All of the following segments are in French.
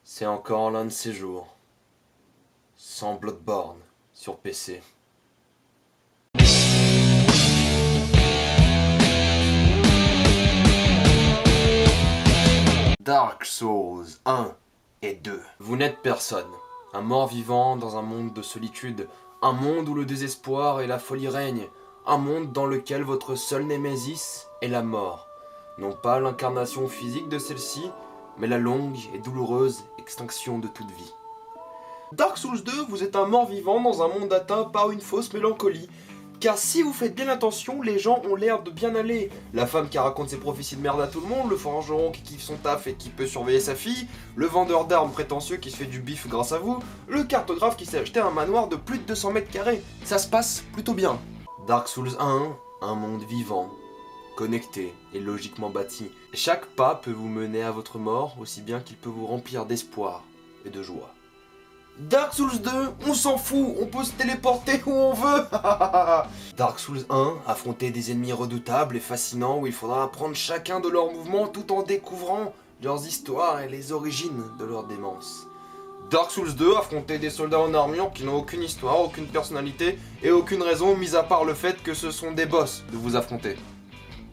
C'est encore l'un de ces jours. Sans Bloodborne sur PC. Dark Souls 1 et 2. Vous n'êtes personne. Un mort-vivant dans un monde de solitude. Un monde où le désespoir et la folie règnent. Un monde dans lequel votre seul némésis est la mort. Non pas l'incarnation physique de celle-ci, mais la longue et douloureuse extinction de toute vie. Dark Souls 2, vous êtes un mort-vivant dans un monde atteint par une fausse mélancolie. Car si vous faites bien attention, les gens ont l'air de bien aller. La femme qui raconte ses prophéties de merde à tout le monde, le forgeron qui kiffe son taf et qui peut surveiller sa fille, le vendeur d'armes prétentieux qui se fait du bif grâce à vous, le cartographe qui s'est acheté un manoir de plus de 200 mètres carrés. Ça se passe plutôt bien. Dark Souls 1, un monde vivant, connecté et logiquement bâti. Chaque pas peut vous mener à votre mort, aussi bien qu'il peut vous remplir d'espoir et de joie. Dark Souls 2, on s'en fout, on peut se téléporter où on veut. Dark Souls 1, affronter des ennemis redoutables et fascinants où il faudra apprendre chacun de leurs mouvements tout en découvrant leurs histoires et les origines de leur démence. Dark Souls 2, affronter des soldats en armure qui n'ont aucune histoire, aucune personnalité et aucune raison mis à part le fait que ce sont des boss de vous affronter.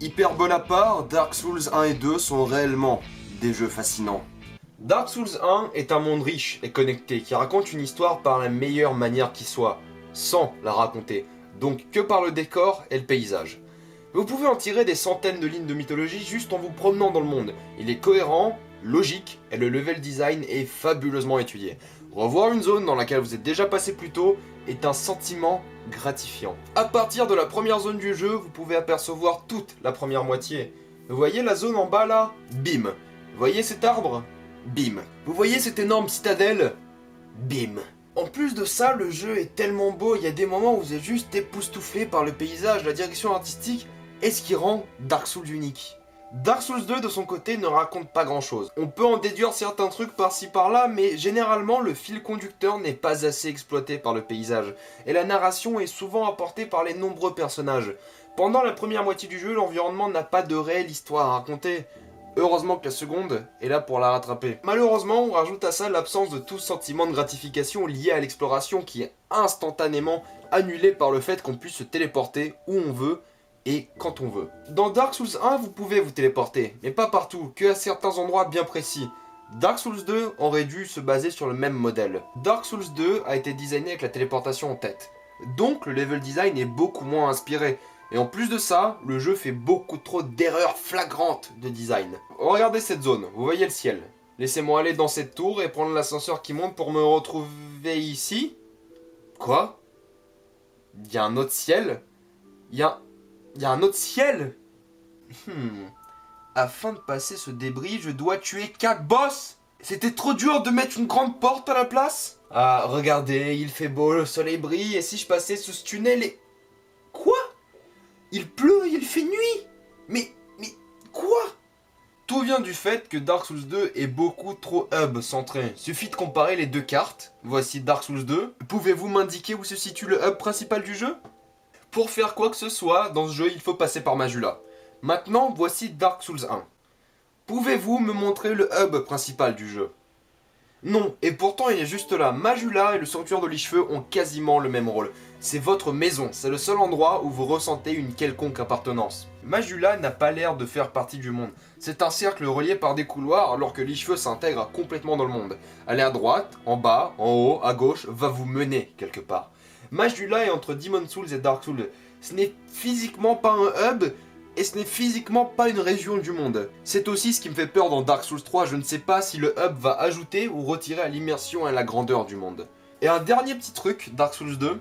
Hyperbole à part, Dark Souls 1 et 2 sont réellement des jeux fascinants. Dark Souls 1 est un monde riche et connecté qui raconte une histoire par la meilleure manière qui soit, sans la raconter, donc que par le décor et le paysage. Vous pouvez en tirer des centaines de lignes de mythologie juste en vous promenant dans le monde. Il est cohérent, logique et le level design est fabuleusement étudié. Revoir une zone dans laquelle vous êtes déjà passé plus tôt est un sentiment gratifiant. À partir de la première zone du jeu, vous pouvez apercevoir toute la première moitié. Vous voyez la zone en bas là? Bim. Vous voyez cet arbre? Bim. Vous voyez cette énorme citadelle? Bim. En plus de ça, le jeu est tellement beau, il y a des moments où vous êtes juste époustouflé par le paysage, la direction artistique, et ce qui rend Dark Souls unique. Dark Souls 2 de son côté ne raconte pas grand chose. On peut en déduire certains trucs par-ci par-là, mais généralement le fil conducteur n'est pas assez exploité par le paysage, et la narration est souvent apportée par les nombreux personnages. Pendant la première moitié du jeu, l'environnement n'a pas de réelle histoire à raconter. Heureusement que la seconde est là pour la rattraper. Malheureusement, on rajoute à ça l'absence de tout sentiment de gratification lié à l'exploration qui est instantanément annulé par le fait qu'on puisse se téléporter où on veut et quand on veut. Dans Dark Souls 1, vous pouvez vous téléporter, mais pas partout, que à certains endroits bien précis. Dark Souls 2 aurait dû se baser sur le même modèle. Dark Souls 2 a été designé avec la téléportation en tête. Donc le level design est beaucoup moins inspiré. Et en plus de ça, le jeu fait beaucoup trop d'erreurs flagrantes de design. Regardez cette zone, vous voyez le ciel. Laissez-moi aller dans cette tour et prendre l'ascenseur qui monte pour me retrouver ici. Quoi? Il y a un autre ciel? Il y a un autre ciel? Afin de passer ce débris, je dois tuer 4 boss? C'était trop dur de mettre une grande porte à la place? Ah, regardez, il fait beau, le soleil brille, et si je passais sous ce tunnel et... Quoi? Il pleut, il fait nuit. Mais quoi? Tout vient du fait que Dark Souls 2 est beaucoup trop hub centré. Suffit de comparer les deux cartes. Voici Dark Souls 2. Pouvez-vous m'indiquer où se situe le hub principal du jeu? Pour faire quoi que ce soit dans ce jeu, il faut passer par Majula. Maintenant, voici Dark Souls 1. Pouvez-vous me montrer le hub principal du jeu? Non, et pourtant il est juste là. Majula et le sanctuaire de l'Icheveux ont quasiment le même rôle. C'est votre maison, c'est le seul endroit où vous ressentez une quelconque appartenance. Majula n'a pas l'air de faire partie du monde. C'est un cercle relié par des couloirs alors que l'Icheveux s'intègre complètement dans le monde. Aller à droite, en bas, en haut, à gauche, va vous mener quelque part. Majula est entre Demon Souls et Dark Souls. Ce n'est physiquement pas un hub, et ce n'est physiquement pas une région du monde. C'est aussi ce qui me fait peur dans Dark Souls 3, je ne sais pas si le hub va ajouter ou retirer à l'immersion et à la grandeur du monde. Et un dernier petit truc, Dark Souls 2,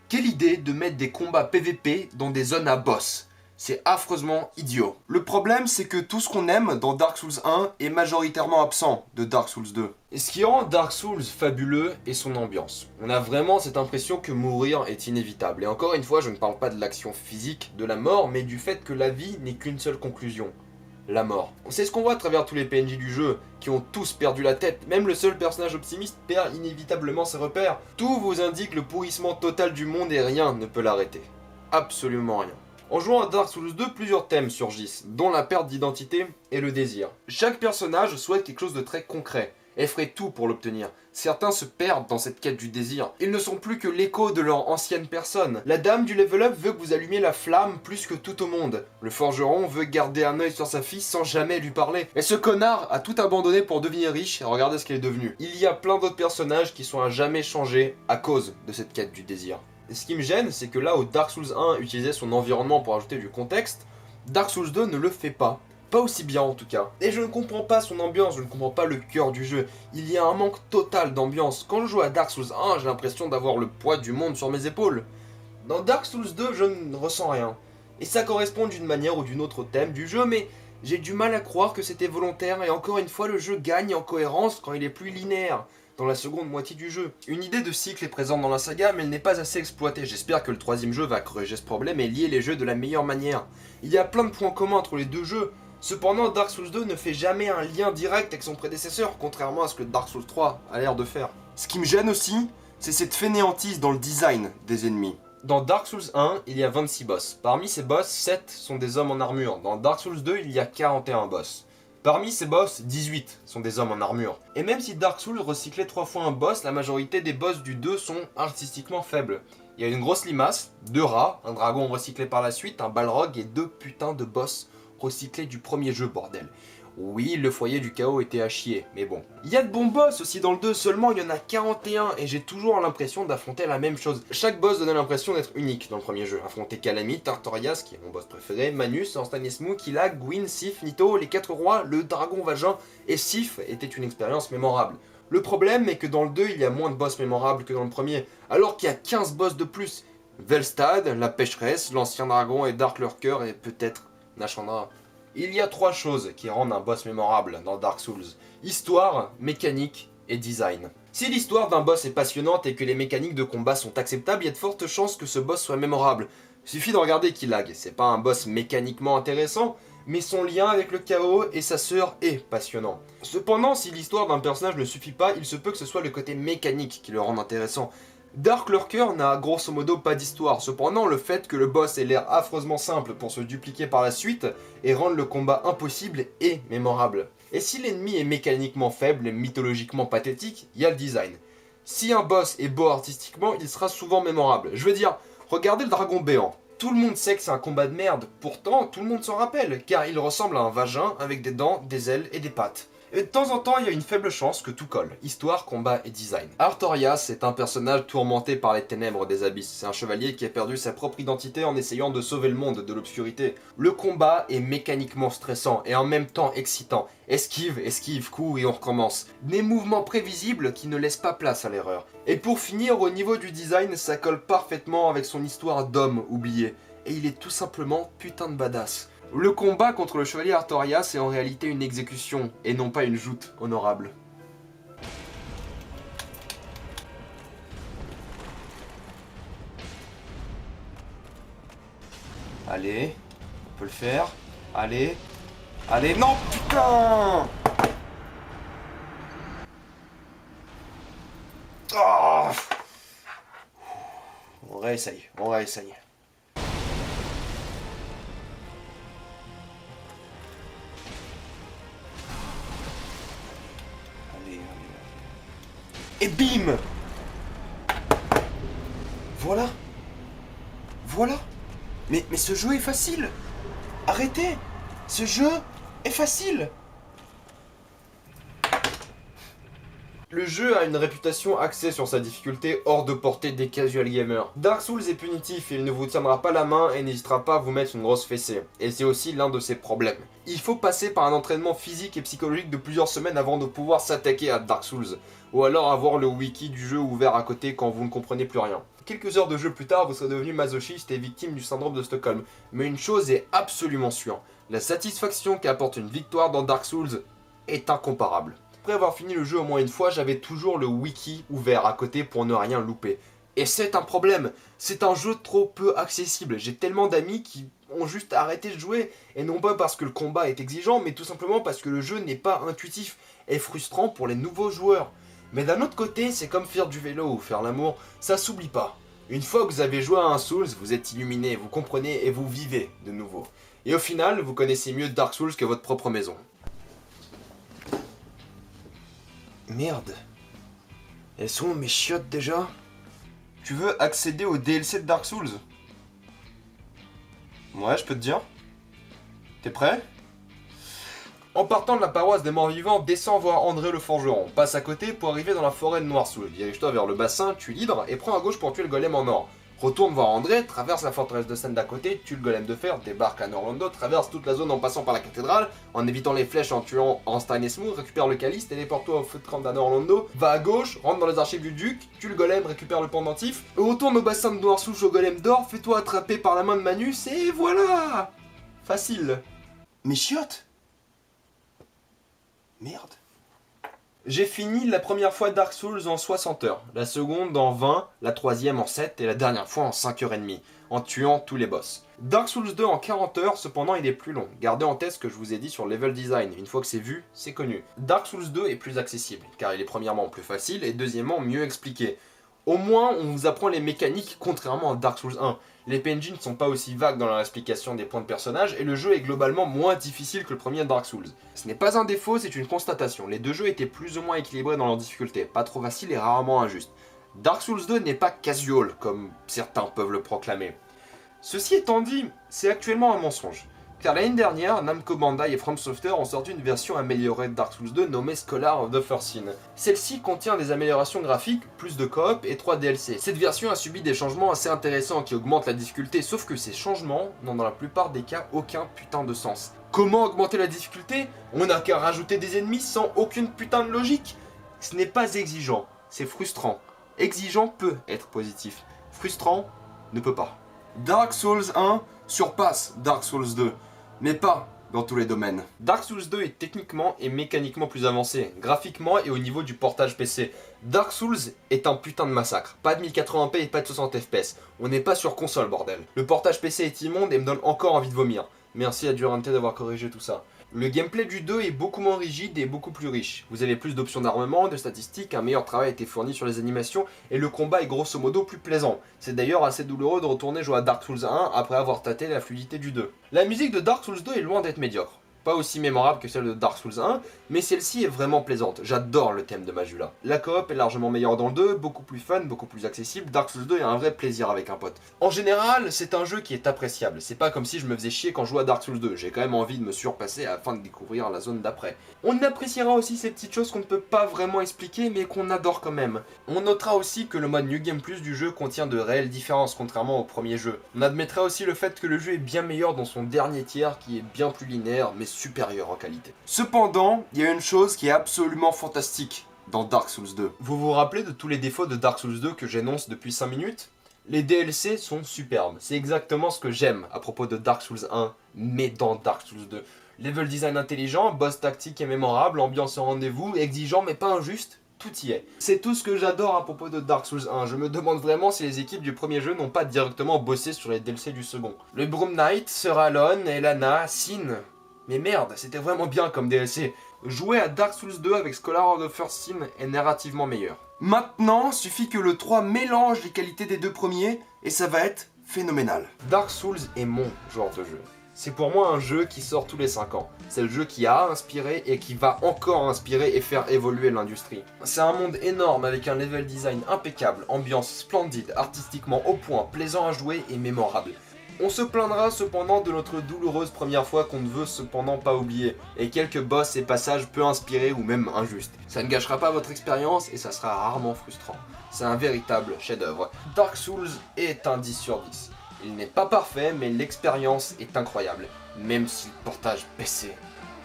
quelle idée de mettre des combats PVP dans des zones à boss. C'est affreusement idiot. Le problème, c'est que tout ce qu'on aime dans Dark Souls 1 est majoritairement absent de Dark Souls 2. Et ce qui rend Dark Souls fabuleux est son ambiance. On a vraiment cette impression que mourir est inévitable. Et encore une fois, je ne parle pas de l'action physique de la mort, mais du fait que la vie n'est qu'une seule conclusion. La mort. C'est ce qu'on voit à travers tous les PNJ du jeu, qui ont tous perdu la tête. Même le seul personnage optimiste perd inévitablement ses repères. Tout vous indique le pourrissement total du monde et rien ne peut l'arrêter. Absolument rien. En jouant à Dark Souls 2, plusieurs thèmes surgissent, dont la perte d'identité et le désir. Chaque personnage souhaite quelque chose de très concret. et feraient tout pour l'obtenir. Certains se perdent dans cette quête du désir. Ils ne sont plus que l'écho de leur ancienne personne. La dame du level up veut que vous allumiez la flamme plus que tout au monde. Le forgeron veut garder un œil sur sa fille sans jamais lui parler. Et ce connard a tout abandonné pour devenir riche et regardez ce qu'il est devenu. Il y a plein d'autres personnages qui sont à jamais changés à cause de cette quête du désir. Et ce qui me gêne, c'est que là où Dark Souls 1 utilisait son environnement pour ajouter du contexte, Dark Souls 2 ne le fait pas. Pas aussi bien en tout cas. Et je ne comprends pas son ambiance, je ne comprends pas le cœur du jeu. Il y a un manque total d'ambiance. Quand je joue à Dark Souls 1, j'ai l'impression d'avoir le poids du monde sur mes épaules. Dans Dark Souls 2, je ne ressens rien. Et ça correspond d'une manière ou d'une autre au thème du jeu, mais j'ai du mal à croire que c'était volontaire. Et encore une fois, le jeu gagne en cohérence quand il est plus linéaire dans la seconde moitié du jeu. Une idée de cycle est présente dans la saga, mais elle n'est pas assez exploitée. J'espère que le troisième jeu va corriger ce problème et lier les jeux de la meilleure manière. Il y a plein de points communs entre les deux jeux. Cependant, Dark Souls 2 ne fait jamais un lien direct avec son prédécesseur, contrairement à ce que Dark Souls 3 a l'air de faire. Ce qui me gêne aussi, c'est cette fainéantise dans le design des ennemis. Dans Dark Souls 1, il y a 26 boss. Parmi ces boss, 7 sont des hommes en armure. Dans Dark Souls 2, il y a 41 boss. Parmi ces boss, 18 sont des hommes en armure. Et même si Dark Souls recyclait 3 fois un boss, la majorité des boss du 2 sont artistiquement faibles. Il y a une grosse limace, 2 rats, un dragon recyclé par la suite, un balrog et 2 putains de boss recyclés du premier jeu, bordel. Oui, le foyer du chaos était à chier, mais bon. Il y a de bons boss aussi dans le 2, seulement il y en a 41 et j'ai toujours l'impression d'affronter la même chose. Chaque boss donnait l'impression d'être unique dans le premier jeu. Affronter Calamite, Artorias, qui est mon boss préféré, Manus, Anstanismu, Killag, Gwyn, Sif, Nito, les 4 rois, le dragon vagin et Sif était une expérience mémorable. Le problème est que dans le 2, il y a moins de boss mémorables que dans le premier, alors qu'il y a 15 boss de plus. Velstad, la pécheresse, l'ancien dragon et Dark Lurker et peut-être Nashandra. Il y a 3 choses qui rendent un boss mémorable dans Dark Souls. Histoire, mécanique et design. Si l'histoire d'un boss est passionnante et que les mécaniques de combat sont acceptables, il y a de fortes chances que ce boss soit mémorable. Suffit de regarder Killag, c'est pas un boss mécaniquement intéressant, mais son lien avec le chaos et sa sœur est passionnant. Cependant, si l'histoire d'un personnage ne suffit pas, il se peut que ce soit le côté mécanique qui le rende intéressant. Dark Lurker n'a grosso modo pas d'histoire, cependant le fait que le boss ait l'air affreusement simple pour se dupliquer par la suite et rendre le combat impossible est mémorable. Et si l'ennemi est mécaniquement faible et mythologiquement pathétique, il y a le design. Si un boss est beau artistiquement, il sera souvent mémorable. Je veux dire, regardez le dragon béant. Tout le monde sait que c'est un combat de merde, pourtant tout le monde s'en rappelle, car il ressemble à un vagin avec des dents, des ailes et des pattes. Et de temps en temps, il y a une faible chance que tout colle. Histoire, combat et design. Artorias est un personnage tourmenté par les ténèbres des abysses. C'est un chevalier qui a perdu sa propre identité en essayant de sauver le monde de l'obscurité. Le combat est mécaniquement stressant et en même temps excitant. Esquive, esquive, coup et on recommence. Des mouvements prévisibles qui ne laissent pas place à l'erreur. Et pour finir, au niveau du design, ça colle parfaitement avec son histoire d'homme oublié. Et il est tout simplement putain de badass. Le combat contre le chevalier Artorias est en réalité une exécution, et non pas une joute honorable. Allez, on peut le faire. Allez, allez, non putain. Oh, on réessaye, on réessaye. Et bim! Voilà. Voilà. Mais ce jeu est facile. Arrêtez. Ce jeu est facile. Le jeu a une réputation axée sur sa difficulté hors de portée des casual gamers. Dark Souls est punitif, il ne vous tiendra pas la main et n'hésitera pas à vous mettre une grosse fessée. Et c'est aussi l'un de ses problèmes. Il faut passer par un entraînement physique et psychologique de plusieurs semaines avant de pouvoir s'attaquer à Dark Souls. Ou alors avoir le wiki du jeu ouvert à côté quand vous ne comprenez plus rien. Quelques heures de jeu plus tard, vous serez devenu masochiste et victime du syndrome de Stockholm. Mais une chose est absolument sûre, la satisfaction qu'apporte une victoire dans Dark Souls est incomparable. Après avoir fini le jeu au moins une fois, j'avais toujours le wiki ouvert à côté pour ne rien louper. Et c'est un problème, c'est un jeu trop peu accessible. J'ai tellement d'amis qui ont juste arrêté de jouer, et non pas parce que le combat est exigeant, mais tout simplement parce que le jeu n'est pas intuitif et frustrant pour les nouveaux joueurs. Mais d'un autre côté, c'est comme faire du vélo ou faire l'amour, ça s'oublie pas. Une fois que vous avez joué à un Souls, vous êtes illuminé, vous comprenez et vous vivez de nouveau. Et au final, vous connaissez mieux Dark Souls que votre propre maison. Merde. Elles sont où mes chiottes déjà? Tu veux accéder au DLC de Dark Souls? Ouais, je peux te dire. T'es prêt? En partant de la paroisse des morts vivants, descends voir André le forgeron. Passe à côté pour arriver dans la forêt de Noirsoul. Dirige-toi vers le bassin, tue l'hydre et prends à gauche pour tuer le golem en or. Retourne voir André, traverse la forteresse de Sen d'à côté, tue le golem de fer, débarque à Norlando, traverse toute la zone en passant par la cathédrale, en évitant les flèches en tuant Ornstein et Smooth, récupère le calice, téléporte-toi au feu de camp d'Orlando, va à gauche, rentre dans les archives du duc, tue le golem, récupère le pendentif, retourne au bassin de Noirsoul au golem d'or, fais-toi attraper par la main de Manus et voilà! Facile. Mes chiottes? Merde. J'ai fini la première fois Dark Souls en 60 heures, la seconde en 20, la troisième en 7 et la dernière fois en 5h30, en tuant tous les boss. Dark Souls 2 en 40 heures, cependant il est plus long. Gardez en tête ce que je vous ai dit sur le level design, une fois que c'est vu, c'est connu. Dark Souls 2 est plus accessible, car il est premièrement plus facile et deuxièmement mieux expliqué. Au moins on vous apprend les mécaniques contrairement à Dark Souls 1. Les PNJ ne sont pas aussi vagues dans leur explication des points de personnage et le jeu est globalement moins difficile que le premier Dark Souls. Ce n'est pas un défaut, c'est une constatation. Les deux jeux étaient plus ou moins équilibrés dans leur difficulté, pas trop facile et rarement injuste. Dark Souls 2 n'est pas casual, comme certains peuvent le proclamer. Ceci étant dit, c'est actuellement un mensonge. Car l'année dernière, Namco Bandai et From Software ont sorti une version améliorée de Dark Souls 2 nommée Scholar of the First Sin. Celle-ci contient des améliorations graphiques, plus de coop et 3 DLC. Cette version a subi des changements assez intéressants qui augmentent la difficulté, sauf que ces changements n'ont dans la plupart des cas aucun putain de sens. Comment augmenter la difficulté? On n'a qu'à rajouter des ennemis sans aucune putain de logique. Ce n'est pas exigeant, c'est frustrant. Exigeant peut être positif, frustrant ne peut pas. Dark Souls 1 surpasse Dark Souls 2, mais pas dans tous les domaines. Dark Souls 2 est techniquement et mécaniquement plus avancé, graphiquement et au niveau du portage PC. Dark Souls est un putain de massacre. Pas de 1080p et pas de 60 fps. On n'est pas sur console, bordel. Le portage PC est immonde et me donne encore envie de vomir. Merci à Durante d'avoir corrigé tout ça. Le gameplay du 2 est beaucoup moins rigide et beaucoup plus riche. Vous avez plus d'options d'armement, de statistiques, un meilleur travail a été fourni sur les animations et le combat est grosso modo plus plaisant. C'est d'ailleurs assez douloureux de retourner jouer à Dark Souls 1 après avoir tâté la fluidité du 2. La musique de Dark Souls 2 est loin d'être médiocre. Pas aussi mémorable que celle de Dark Souls 1, mais celle-ci est vraiment plaisante. J'adore le thème de Majula. La coop est largement meilleure dans le 2, beaucoup plus fun, beaucoup plus accessible. Dark Souls 2 est un vrai plaisir avec un pote. En général, c'est un jeu qui est appréciable. C'est pas comme si je me faisais chier quand je jouais à Dark Souls 2. J'ai quand même envie de me surpasser afin de découvrir la zone d'après. On appréciera aussi ces petites choses qu'on ne peut pas vraiment expliquer, mais qu'on adore quand même. On notera aussi que le mode New Game Plus du jeu contient de réelles différences, contrairement au premier jeu. On admettra aussi le fait que le jeu est bien meilleur dans son dernier tiers, qui est bien plus linéaire, mais supérieur en qualité. Cependant, il y a une chose qui est absolument fantastique dans Dark Souls 2. Vous vous rappelez de tous les défauts de Dark Souls 2 que j'énonce depuis 5 minutes? Les DLC sont superbes, c'est exactement ce que j'aime à propos de Dark Souls 1, mais dans Dark Souls 2. Level design intelligent, boss tactique et mémorable, ambiance au rendez-vous, exigeant mais pas injuste, tout y est. C'est tout ce que j'adore à propos de Dark Souls 1, je me demande vraiment si les équipes du premier jeu n'ont pas directement bossé sur les DLC du second. Le Broom Knight, Sir Alon, Elana, Sin... Mais merde, c'était vraiment bien comme DLC. Jouer à Dark Souls 2 avec Scholar of the First Sin est narrativement meilleur. Maintenant, suffit que le 3 mélange les qualités des deux premiers et ça va être phénoménal. Dark Souls est mon genre de jeu. C'est pour moi un jeu qui sort tous les 5 ans. C'est le jeu qui a inspiré et qui va encore inspirer et faire évoluer l'industrie. C'est un monde énorme avec un level design impeccable, ambiance splendide, artistiquement au point, plaisant à jouer et mémorable. On se plaindra cependant de notre douloureuse première fois qu'on ne veut cependant pas oublier, et quelques boss et passages peu inspirés ou même injustes. Ça ne gâchera pas votre expérience et ça sera rarement frustrant. C'est un véritable chef-d'œuvre. Dark Souls est un 10 sur 10. Il n'est pas parfait, mais l'expérience est incroyable, même si le portage PC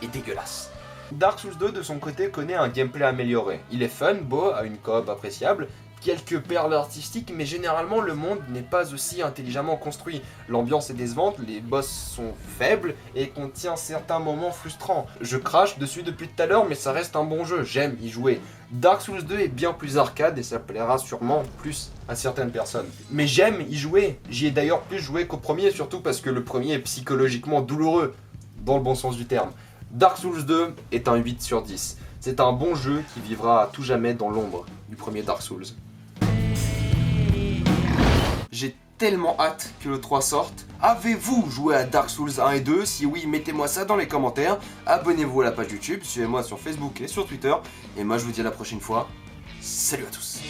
est dégueulasse. Dark Souls 2 de son côté connaît un gameplay amélioré. Il est fun, beau, a une coop appréciable, quelques perles artistiques, mais généralement le monde n'est pas aussi intelligemment construit. L'ambiance est décevante, les boss sont faibles et contient certains moments frustrants. Je crache dessus depuis tout à l'heure, mais ça reste un bon jeu, j'aime y jouer. Dark Souls 2 est bien plus arcade et ça plaira sûrement plus à certaines personnes. Mais j'aime y jouer, j'y ai d'ailleurs plus joué qu'au premier, surtout parce que le premier est psychologiquement douloureux, dans le bon sens du terme. Dark Souls 2 est un 8 sur 10. C'est un bon jeu qui vivra à tout jamais dans l'ombre du premier Dark Souls. J'ai tellement hâte que le 3 sorte. Avez-vous joué à Dark Souls 1 et 2? Si oui, mettez-moi ça dans les commentaires. Abonnez-vous à la page YouTube, suivez-moi sur Facebook et sur Twitter. Et moi je vous dis à la prochaine fois. Salut à tous.